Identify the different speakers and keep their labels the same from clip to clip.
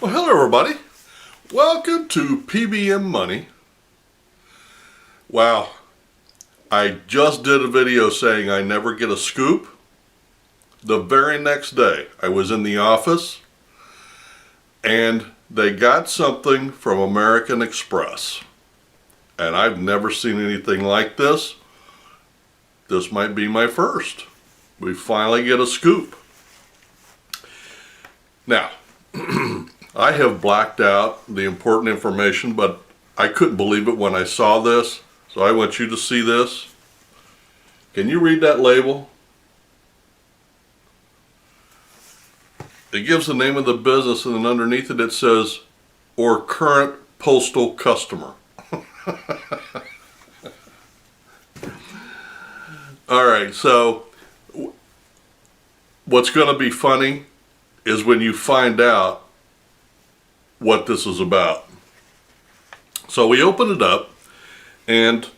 Speaker 1: Well, hello everybody. Welcome to P.B.M. Money. Wow, I just did a video saying I never get a scoop. The very next day, I was in the office and they got something from American Express. And I've never seen anything like this. This might be my first. We finally get a scoop. Now, I have blacked out the important information, but I couldn't believe it when I saw this, so I want you to see this. Can you read that label? It gives the name of the business, and then underneath it, it says, or current postal customer. All right, so what's going to be funny is when you find out what this is about. So we open it up, and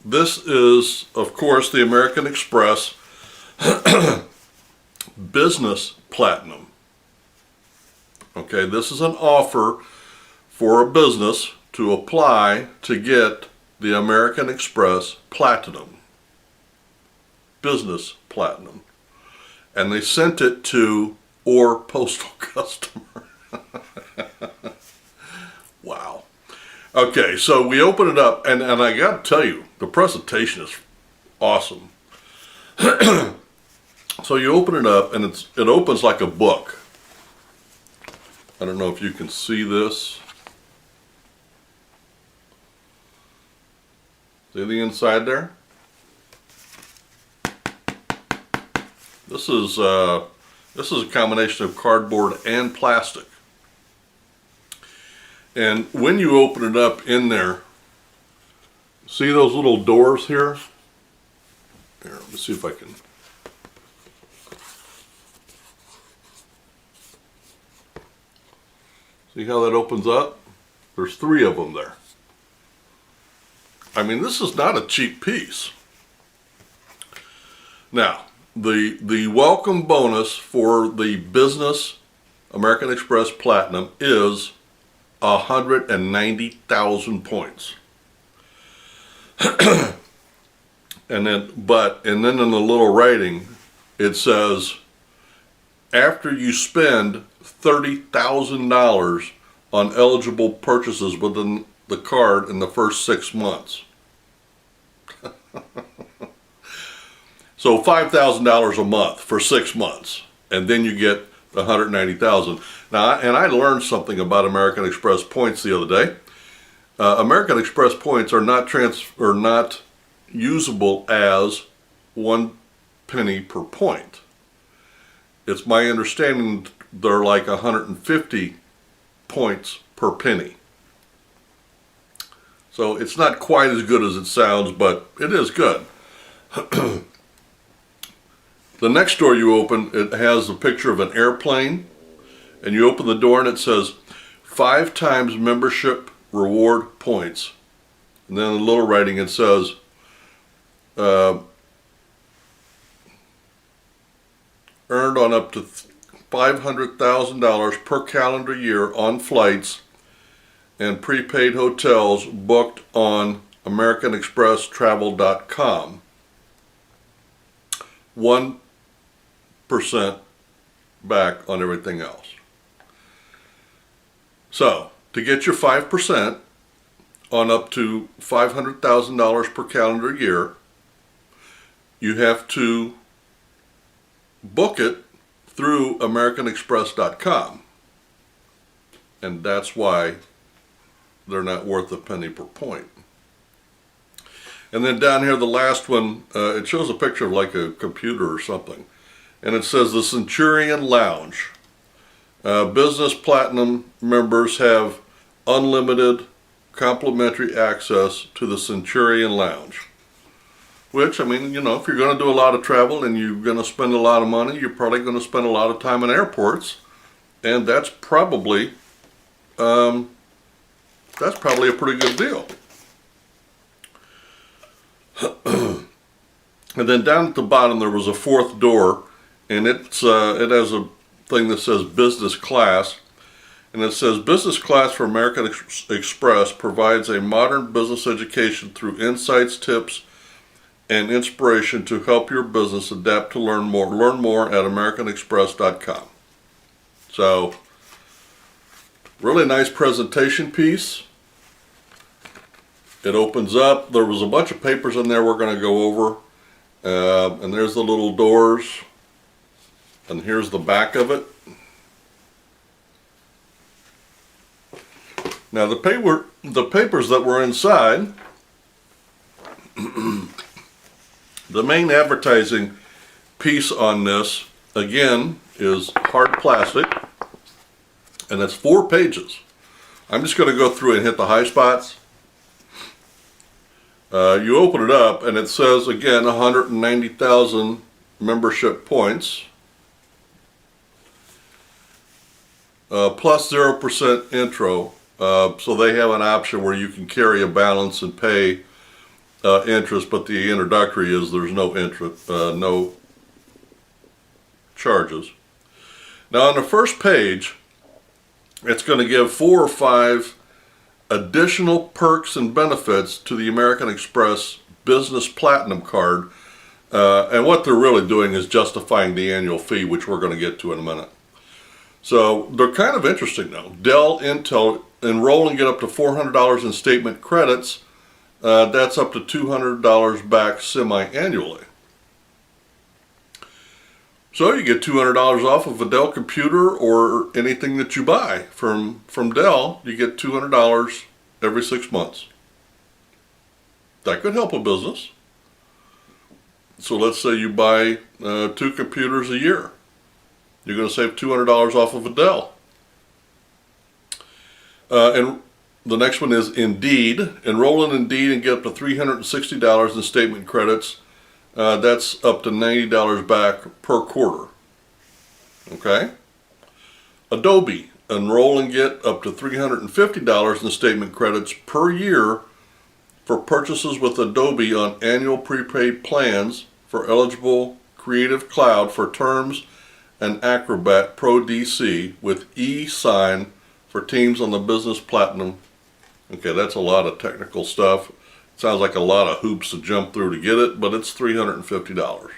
Speaker 1: this is, of course, the American Express Business Platinum. Okay, this is an offer for a business to apply to get the American Express Platinum. Business Platinum. And they sent it to or postal customer. Wow. Okay, so we open it up, and I got to tell you, the presentation is awesome. So you open it up, and it opens like a book. I don't know if you can see this. See the inside there? This is a combination of cardboard and plastic. And when you open it up in there, see those little doors here? Here, let me see if I can. See how that opens up? There's 3 of them there. I mean, this is not a cheap piece. Now, the welcome bonus for the business American Express Platinum is 190,000 points. and then in the little writing it says, after you spend $30,000 on eligible purchases within the card in the first 6 months. So $5,000 a month for 6 months, and then you get the 190,000. Now, and I learned something about American Express points the other day. American Express points are not usable as 1 penny per point. It's my understanding they're like 150 points per penny. So it's not quite as good as it sounds, but it is good. The next door you open, it has a picture of an airplane, and you open the door and it says 5 times membership reward points. And then in the little writing it says earned on up to $500,000 per calendar year on flights and prepaid hotels booked on AmericanExpressTravel.com. 1% back on everything else. So, to get your 5% on up to $500,000 per calendar year, you have to book it through AmericanExpress.com. And that's why they're not worth a penny per point. And then down here, the last one, it shows a picture of like a computer or something. And it says the Centurion Lounge. Business Platinum members have unlimited complimentary access to the Centurion Lounge. Which, I mean, you know, if you're going to do a lot of travel and you're going to spend a lot of money, you're probably going to spend a lot of time in airports. And that's probably a pretty good deal. And then down at the bottom there was a 4th door, and it has a thing that says business class, and it says business class for American Express provides a modern business education through insights, tips, and inspiration to help your business adapt to learn more. Learn more at americanexpress.com. So, really nice presentation piece. It opens up. There was a bunch of papers in there we're going to go over. And there's the little doors. And here's the back of it. Now the papers that were inside, the main advertising piece on this, again, is hard plastic. And it's 4 pages. I'm just going to go through and hit the high spots. You open it up and it says, again, 190,000 membership points. Plus 0% intro. So they have an option where you can carry a balance and pay interest, but the introductory is there's no interest, no charges. Now on the first page, it's going to give 4 or 5 additional perks and benefits to the American Express Business Platinum card. And what they're really doing is justifying the annual fee, which we're going to get to in a minute. So they're kind of interesting though. Dell, Intel, enroll and get up to $400 in statement credits. That's up to $200 back semi-annually. So you get $200 off of a Dell computer or anything that you buy from Dell. You get $200 every 6 months. That could help a business. So let's say you buy 2 computers a year. You're going to save $200 off of a Dell. And the next one is Indeed. Enroll in Indeed and get up to $360 in statement credits. That's up to $90 back per quarter. Okay? Adobe. Enroll and get up to $350 in statement credits per year for purchases with Adobe on annual prepaid plans for eligible Creative Cloud for terms and Acrobat Pro DC with e-sign for teams on the Business Platinum. Okay, that's a lot of technical stuff. Sounds like a lot of hoops to jump through to get it, but it's $350.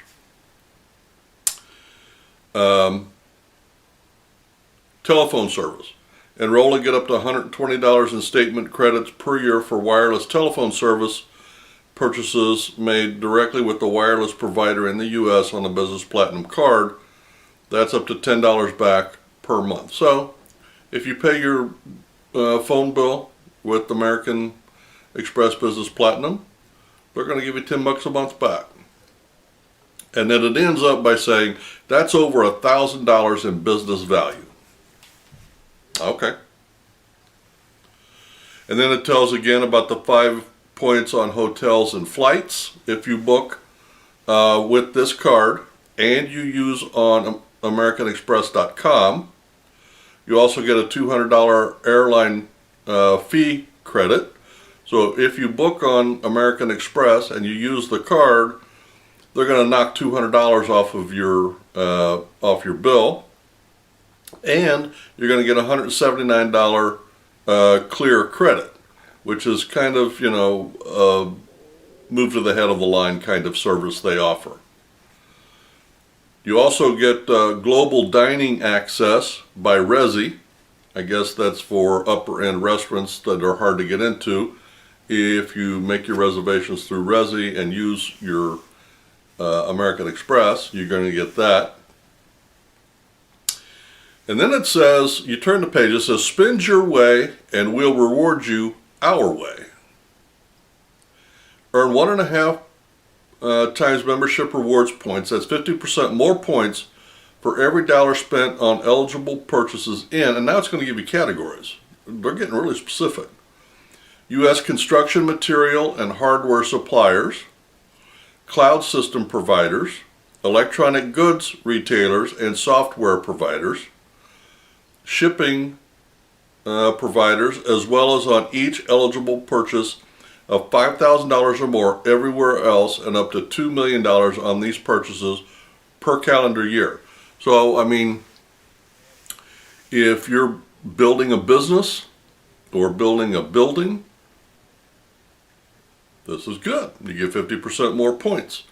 Speaker 1: Telephone service. Enroll and get up to $120 in statement credits per year for wireless telephone service purchases made directly with the wireless provider in the U.S. on the Business Platinum card. That's up to $10 back per month. So, if you pay your phone bill with American Express Business Platinum, they're going to give you $10 a month back. And then it ends up by saying, that's over $1,000 in business value. Okay. And then it tells again about the 5 points on hotels and flights. If you book with this card and you use on AmericanExpress.com, you also get a $200 airline fee credit. So if you book on American Express and you use the card, they're going to knock $200 off your bill, and you're going to get a $179 clear credit, which is kind of, move to the head of the line kind of service they offer. You also get global dining access by Resy. I guess that's for upper end restaurants that are hard to get into. If you make your reservations through Resy and use your American Express, you're going to get that. And then it says, you turn the page, it says, spend your way and we'll reward you our way. Earn 1.5 times membership rewards points. That's 50% more points for every dollar spent on eligible purchases in, and now it's going to give you categories. They're getting really specific. U.S. construction material and hardware suppliers, cloud system providers, electronic goods retailers and software providers, shipping providers, as well as on each eligible purchase of $5,000 or more everywhere else, and up to $2 million on these purchases per calendar year. So, I mean, if you're building a business or building a building, this is good. You get 50% more points.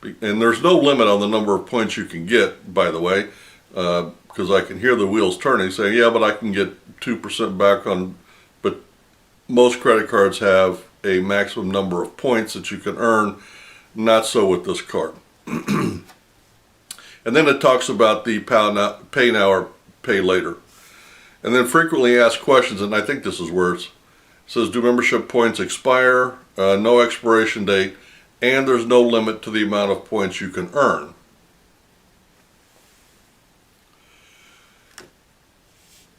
Speaker 1: And there's no limit on the number of points you can get, by the way, because I can hear the wheels turning saying, yeah, but I can get 2% back on, but most credit cards have a maximum number of points that you can earn. Not so with this card. And then it talks about the pay now or pay later. And then frequently asked questions, and I think this is where it says, do membership points expire? No expiration date, and there's no limit to the amount of points you can earn.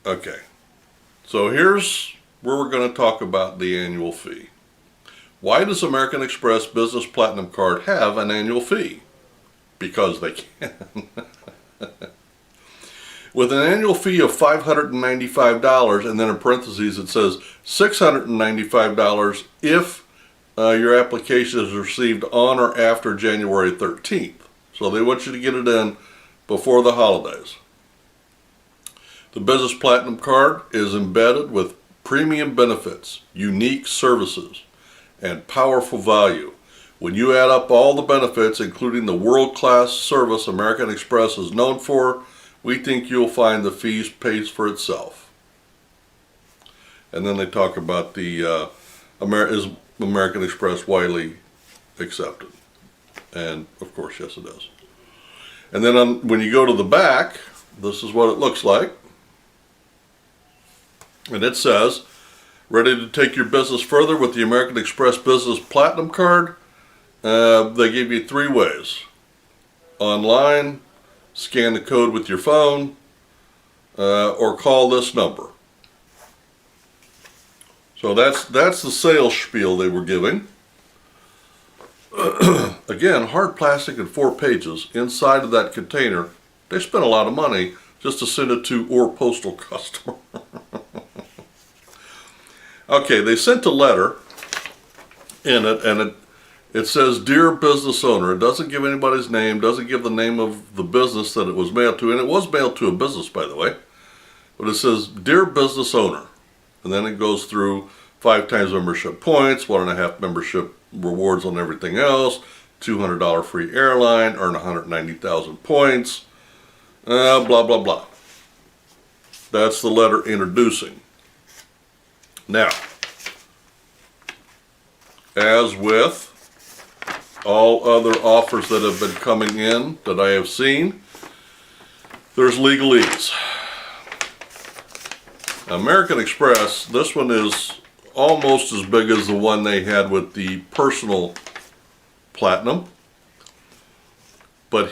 Speaker 1: Okay, so here's where we're going to talk about the annual fee. Why does American Express Business Platinum Card have an annual fee? Because they can. With an annual fee of $595, and then in parentheses it says $695 if your application is received on or after January 13th. So they want you to get it in before the holidays. The Business Platinum Card is embedded with premium benefits, unique services, and powerful value. When you add up all the benefits, including the world-class service American Express is known for, we think you'll find the fees pays for itself. And then they talk about the is American Express widely accepted. And of course, yes it is. And then when you go to the back, this is what it looks like. And it says, ready to take your business further with the American Express Business Platinum Card? They give you 3 ways. Online, scan the code with your phone, or call this number. So that's the sales spiel they were giving. Again, hard plastic and 4 pages inside of that container. They spent a lot of money just to send it to or postal customer. Okay, they sent a letter in it, and it says, Dear Business Owner. It doesn't give anybody's name, doesn't give the name of the business that it was mailed to, and it was mailed to a business, by the way. But it says, Dear Business Owner. And then it goes through 5 times membership points, 1.5 membership rewards on everything else, $200 free airline, earn 190,000 points, blah, blah, blah. That's the letter introducing. Now, as with all other offers that have been coming in that I have seen, there's legalese. American Express, this one is almost as big as the one they had with the personal platinum. But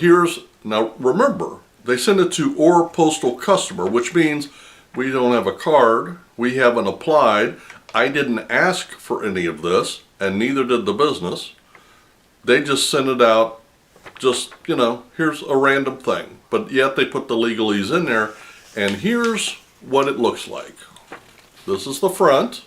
Speaker 1: now remember, they send it to or postal customer, which means we don't have a card, we haven't applied, I didn't ask for any of this, and neither did the business. They just sent it out, just, here's a random thing. But yet they put the legalese in there, and here's what it looks like. This is the front.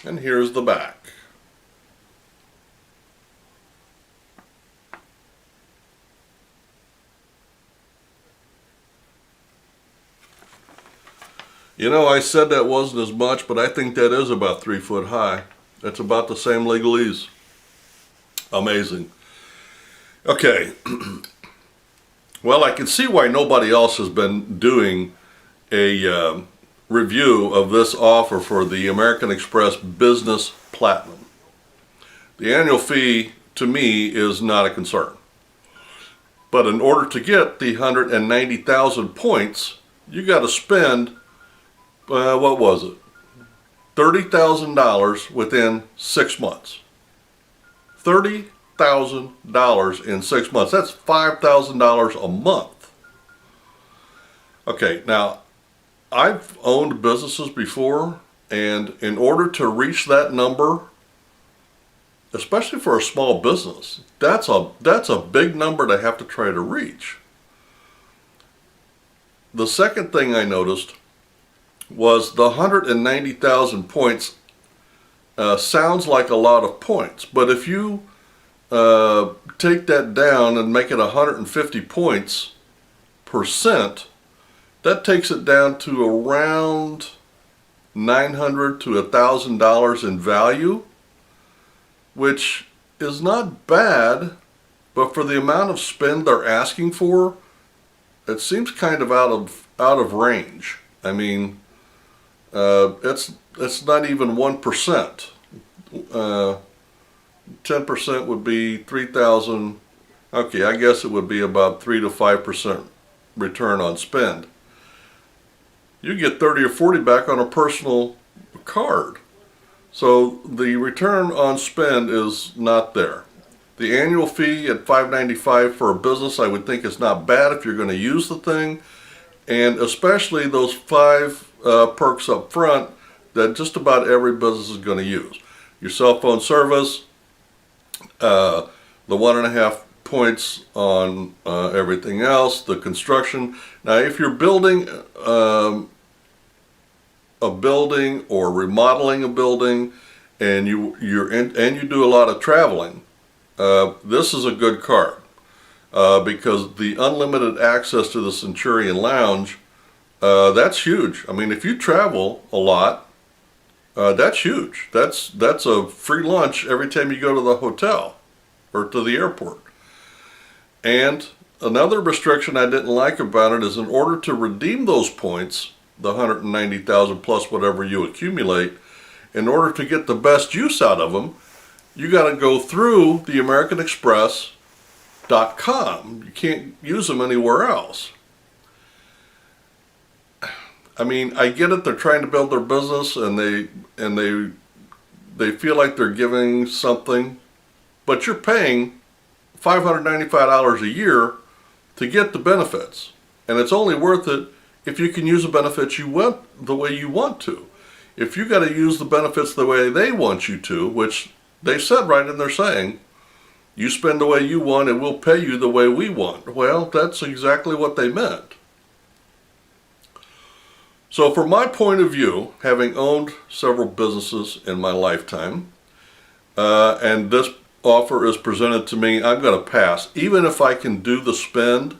Speaker 1: And here's the back. I said that wasn't as much, but I think that is about 3 foot high. That's about the same legalese. Amazing. Okay. Well, I can see why nobody else has been doing a review of this offer for the American Express Business Platinum. The annual fee, to me, is not a concern. But in order to get the 190,000 points, you got to spend, what was it? $30,000 within 6 months. $30,000 in 6 months. That's $5,000 a month. Okay, now, I've owned businesses before, and in order to reach that number, especially for a small business, that's a big number to have to try to reach. The second thing I noticed was the 190,000 points. sounds like a lot of points. But if you take that down and make it 150 points percent, that takes it down to around $900 to $1,000 in value, which is not bad, but for the amount of spend they're asking for, it seems kind of out of range. I mean, it's not even 1%. 10% would be 3,000. Okay, I guess it would be about 3 to 5% return on spend. You get 30 or 40 back on a personal card. So the return on spend is not there. The annual fee at $5.95 for a business, I would think, is not bad if you're going to use the thing, and especially those 5 perks up front that just about every business is going to use. Your cell phone service, the 1.5 points on everything else, the construction. Now, if you're building a building or remodeling a building, and you do a lot of traveling, this is a good card because the unlimited access to the Centurion Lounge, that's huge. I mean, if you travel a lot, that's huge. That's a free lunch every time you go to the hotel or to the airport. And another restriction I didn't like about it is, in order to redeem those points, the 190,000 plus whatever you accumulate, in order to get the best use out of them, you got to go through the AmericanExpress.com. You can't use them anywhere else. I mean, I get it. They're trying to build their business, and they feel like they're giving something, but you're paying $595 a year to get the benefits, and it's only worth it if you can use the benefits you want the way you want to. If you got to use the benefits the way they want you to, which they said right in their saying, you spend the way you want and we'll pay you the way we want. Well, that's exactly what they meant. So from my point of view, having owned several businesses in my lifetime, and this offer is presented to me, I'm going to pass. Even if I can do the spend,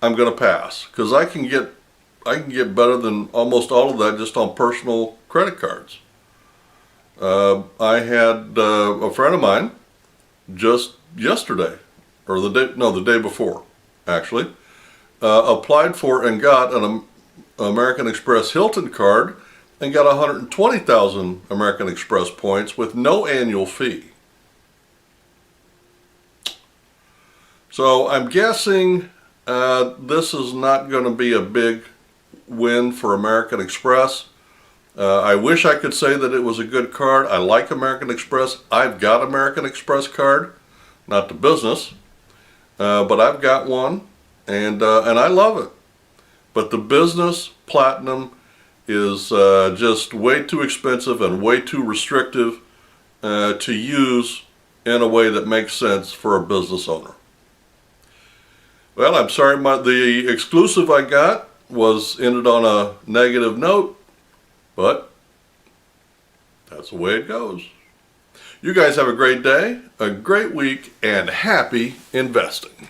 Speaker 1: I'm going to pass, because I can get better than almost all of that just on personal credit cards. I had a friend of mine just yesterday, or the day before, actually, applied for and got an American Express Hilton card and got 120,000 American Express points with no annual fee. So I'm guessing this is not going to be a big win for American Express. I wish I could say that it was a good card. I like American Express. I've got American Express card, not the business, but I've got one, and I love it. But the business Platinum is just way too expensive and way too restrictive to use in a way that makes sense for a business owner. Well, I'm sorry, the exclusive I got ended on a negative note, but that's the way it goes. You guys have a great day, a great week, and happy investing.